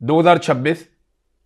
2026